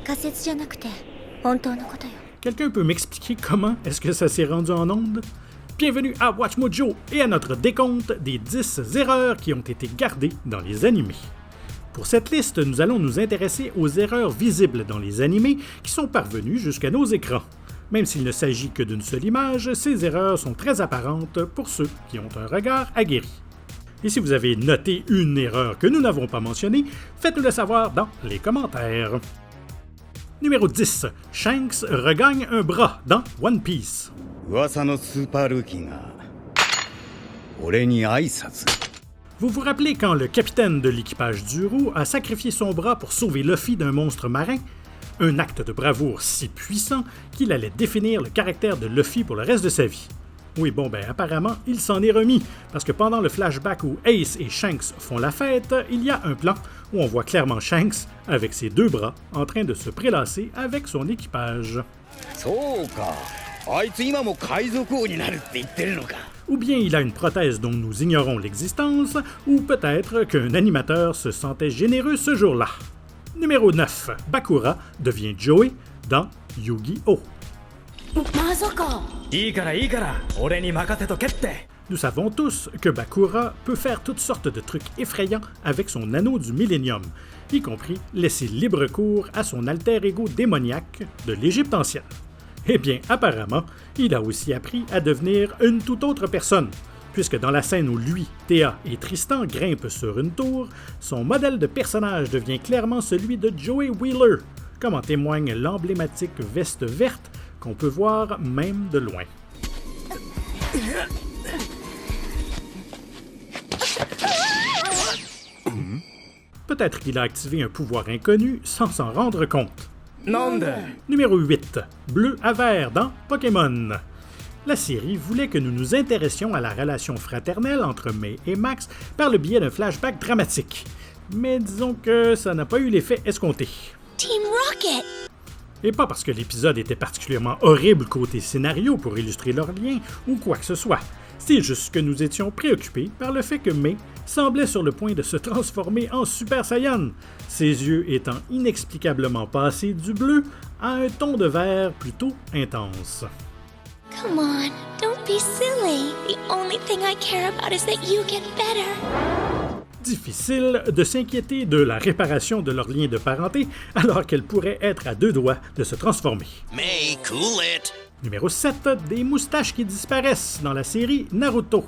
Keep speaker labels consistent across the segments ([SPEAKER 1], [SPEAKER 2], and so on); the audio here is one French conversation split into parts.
[SPEAKER 1] 仮説じゃなくて本当のことよ。
[SPEAKER 2] Quelqu'un peut m'expliquer comment est-ce que ça s'est rendu en onde? Bienvenue à Watch Mojo et à notre décompte des 10 erreurs qui ont été gardées dans les animés. Pour cette liste, nous allons nous intéresser aux erreurs visibles dans les animés qui sont parvenues jusqu'à nos écrans. Même s'il ne s'agit que d'une seule image, ces erreurs sont très apparentes pour ceux qui ont un regard aguerri. Et si vous avez noté une erreur que nous n'avons pas mentionnée, faites-le savoir dans les commentaires. Numéro 10. Shanks regagne un bras dans One Piece. Vous vous rappelez quand le capitaine de l'équipage d'Uru a sacrifié son bras pour sauver Luffy d'un monstre marin? Un acte de bravoure si puissant qu'il allait définir le caractère de Luffy pour le reste de sa vie. Oui, apparemment, il s'en est remis, parce que pendant le flashback où Ace et Shanks font la fête, il y a un plan où on voit clairement Shanks, avec ses deux bras, en train de se prélasser avec son équipage. Ou bien il a une prothèse dont nous ignorons l'existence, ou peut-être qu'un animateur se sentait généreux ce jour-là. Numéro 9. Bakura devient Joey dans Yu-Gi-Oh! Nous savons tous que Bakura peut faire toutes sortes de trucs effrayants avec son anneau du Millennium, y compris laisser libre cours à son alter ego démoniaque de l'Égypte ancienne. Eh bien, apparemment, il a aussi appris à devenir une toute autre personne, puisque dans la scène où lui, Théa et Tristan grimpent sur une tour, son modèle de personnage devient clairement celui de Joey Wheeler, comme en témoigne l'emblématique veste verte qu'on peut voir même de loin. Peut-être qu'il a activé un pouvoir inconnu sans s'en rendre compte. Numéro 8. Bleu à vert dans Pokémon. La série voulait que nous nous intéressions à la relation fraternelle entre May et Max par le biais d'un flashback dramatique. Mais disons que ça n'a pas eu l'effet escompté.
[SPEAKER 1] Team Rocket!
[SPEAKER 2] Et pas parce que l'épisode était particulièrement horrible côté scénario pour illustrer leur lien ou quoi que ce soit. C'est juste que nous étions préoccupés par le fait que May semblait sur le point de se transformer en Super Saiyan, ses yeux étant inexplicablement passés du bleu à un ton de vert plutôt intense.
[SPEAKER 1] Come on, don't be silly. The only thing I care about is that you get better.
[SPEAKER 2] Difficile de s'inquiéter de la réparation de leur lien de parenté alors qu'elle pourrait être à deux doigts de se transformer.
[SPEAKER 3] May, cool it.
[SPEAKER 2] Numéro 7. Des moustaches qui disparaissent dans la série Naruto.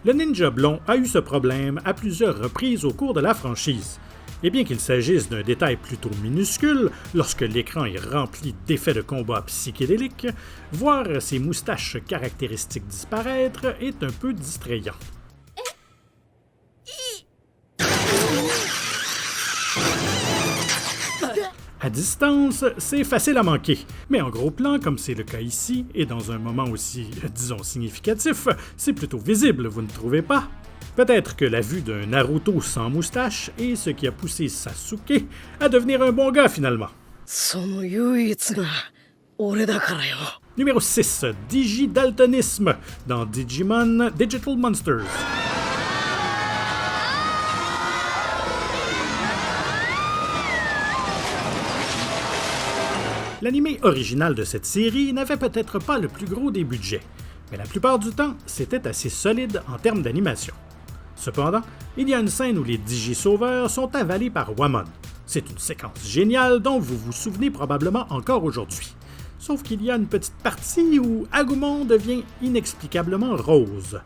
[SPEAKER 2] Le ninja blond a eu ce problème à plusieurs reprises au cours de la franchise. Et bien qu'il s'agisse d'un détail plutôt minuscule, lorsque l'écran est rempli d'effets de combat psychédéliques, voir ses moustaches caractéristiques disparaître est un peu distrayant. À distance, c'est facile à manquer, mais en gros plan, comme c'est le cas ici, et dans un moment aussi, disons, significatif, c'est plutôt visible, vous ne trouvez pas? Peut-être que la vue d'un Naruto sans moustache est ce qui a poussé Sasuke à devenir un bon gars finalement. Numéro 6. Digidaltonisme dans Digimon Digital Monsters. L'anime original de cette série n'avait peut-être pas le plus gros des budgets, mais la plupart du temps, c'était assez solide en termes d'animation. Cependant, il y a une scène où les Digisauveurs sont avalés par Wamon. C'est une séquence géniale dont vous vous souvenez probablement encore aujourd'hui. Sauf qu'il y a une petite partie où Agumon devient inexplicablement rose.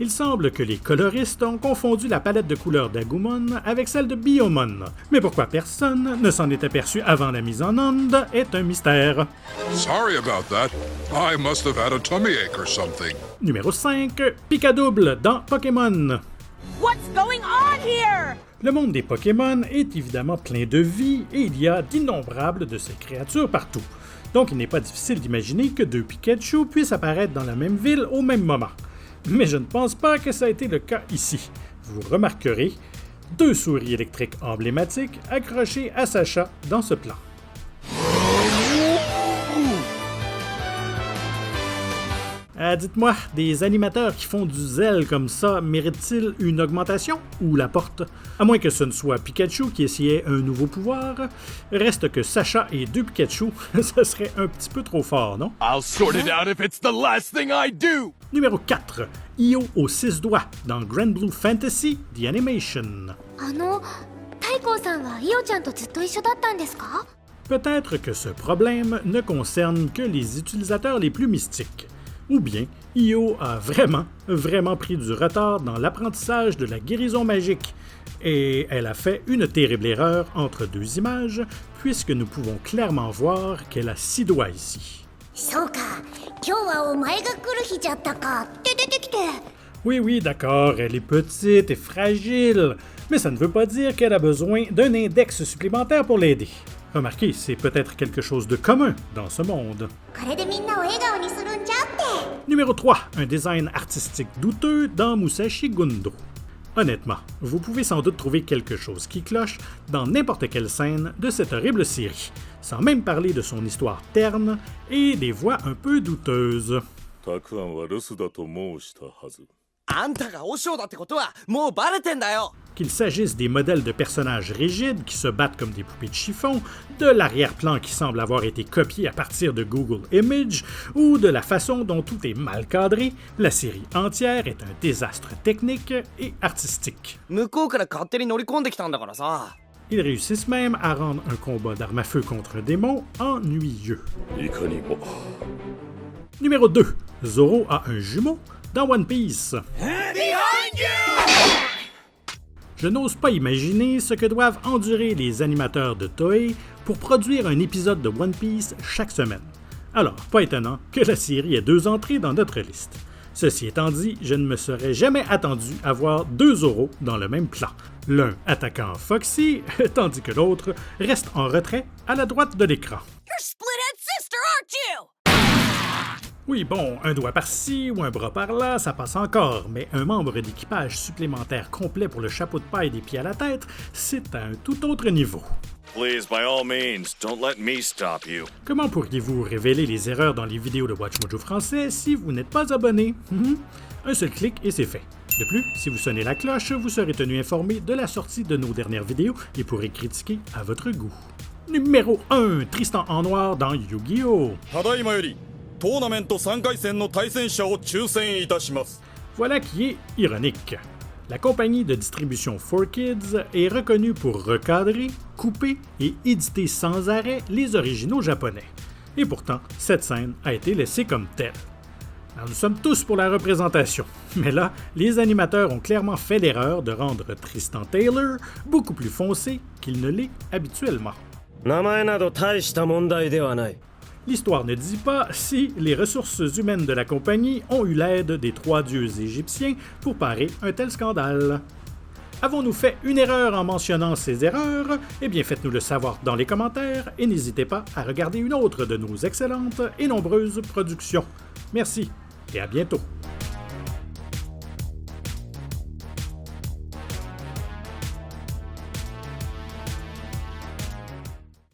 [SPEAKER 2] Il semble que les coloristes ont confondu la palette de couleurs d'Agumon avec celle de Biyomon. Mais pourquoi personne ne s'en est aperçu avant la mise en onde est un mystère.
[SPEAKER 4] Sorry about that. I must have had a tummy ache or something.
[SPEAKER 2] Numéro 5. Picadouble dans Pokémon.
[SPEAKER 5] What's going on here?
[SPEAKER 2] Le monde des Pokémon est évidemment plein de vie et il y a d'innombrables de ces créatures partout. Donc il n'est pas difficile d'imaginer que deux Pikachu puissent apparaître dans la même ville au même moment. Mais je ne pense pas que ça a été le cas ici. Vous remarquerez deux souris électriques emblématiques accrochées à Sacha dans ce plan. Dites-moi, des animateurs qui font du zèle comme ça méritent-ils une augmentation ou la porte? À moins que ce ne soit Pikachu qui essayait un nouveau pouvoir, reste que Sacha et 2 Pikachu, ça serait un petit peu trop fort, non?
[SPEAKER 6] I'll sort it out if it's the last thing I do!
[SPEAKER 2] Numéro 4. Io aux 6 doigts dans Grand Blue Fantasy The Animation.
[SPEAKER 1] 太閤さんはイオちゃんとずっと一緒だったんですか？
[SPEAKER 2] Peut-être que ce problème ne concerne que les utilisateurs les plus mystiques. Ou bien, Io a vraiment pris du retard dans l'apprentissage de la guérison magique, et elle a fait une terrible erreur entre 2 images, puisque nous pouvons clairement voir qu'elle a 6 doigts ici.
[SPEAKER 1] そうか、今日はお前が来る日じゃったか。てててきて。
[SPEAKER 2] Oui, d'accord, elle est petite et fragile, mais ça ne veut pas dire qu'elle a besoin d'un index supplémentaire pour l'aider. Remarquez, c'est peut-être quelque chose de commun dans ce monde.
[SPEAKER 1] これでみんなを笑顔にするんじゃって。
[SPEAKER 2] Numéro 3. Un design artistique douteux dans Musashi Gundo. Honnêtement, vous pouvez sans doute trouver quelque chose qui cloche dans n'importe quelle scène de cette horrible série, sans même parler de son histoire terne et des voix un peu douteuses.
[SPEAKER 7] たくあんは留守だと申したはず。
[SPEAKER 6] あんたが和尚だってことはもうバレてんだよ
[SPEAKER 2] Qu'il s'agisse des modèles de personnages rigides qui se battent comme des poupées de chiffon, de l'arrière-plan qui semble avoir été copié à partir de Google Images, ou de la façon dont tout est mal cadré, la série entière est un désastre technique et artistique.
[SPEAKER 6] 向こうから勝手に乗り込んできたんだからさ
[SPEAKER 2] Ils réussissent même à rendre un combat d'armes à feu contre un démon ennuyeux.
[SPEAKER 7] いかにも。
[SPEAKER 2] Numéro 2. Zoro a un jumeau dans One Piece. Je n'ose pas imaginer ce que doivent endurer les animateurs de Toei pour produire un épisode de One Piece chaque semaine. Alors, pas étonnant que la série ait 2 entrées dans notre liste. Ceci étant dit, je ne me serais jamais attendu à voir 2 Zoro dans le même plan. L'un attaquant Foxy, tandis que l'autre reste en retrait à la droite de l'écran.
[SPEAKER 5] You're split-head sister, aren't you?
[SPEAKER 2] Oui, bon, un doigt par-ci ou un bras par-là, ça passe encore, mais un membre d'équipage supplémentaire complet pour le chapeau de paille des pieds à la tête, c'est à un tout autre niveau.
[SPEAKER 7] Please, by all means, don't let me stop you.
[SPEAKER 2] Comment pourriez-vous révéler les erreurs dans les vidéos de WatchMojo français si vous n'êtes pas abonné? Un seul clic et c'est fait. De plus, si vous sonnez la cloche, vous serez tenu informé de la sortie de nos dernières vidéos et pourrez critiquer à votre goût. Numéro 1. Tristan en noir dans Yu-Gi-Oh!
[SPEAKER 7] ただいまより、トーナメント3回戦の対戦者を抽選いたします。
[SPEAKER 2] Voilà qui est ironique. La compagnie de distribution 4Kids est reconnue pour recadrer, couper et éditer sans arrêt les originaux japonais. Et pourtant, cette scène a été laissée comme telle. Alors, nous sommes tous pour la représentation, mais là, les animateurs ont clairement fait l'erreur de rendre Tristan Taylor beaucoup plus foncé qu'il ne l'est habituellement.
[SPEAKER 8] 名前など大した問題ではない。
[SPEAKER 2] L'histoire ne dit pas si les ressources humaines de la compagnie ont eu l'aide des 3 dieux égyptiens pour parer un tel scandale. Avons-nous fait une erreur en mentionnant ces erreurs? Eh bien, faites-nous le savoir dans les commentaires et n'hésitez pas à regarder une autre de nos excellentes et nombreuses productions. Merci et à bientôt.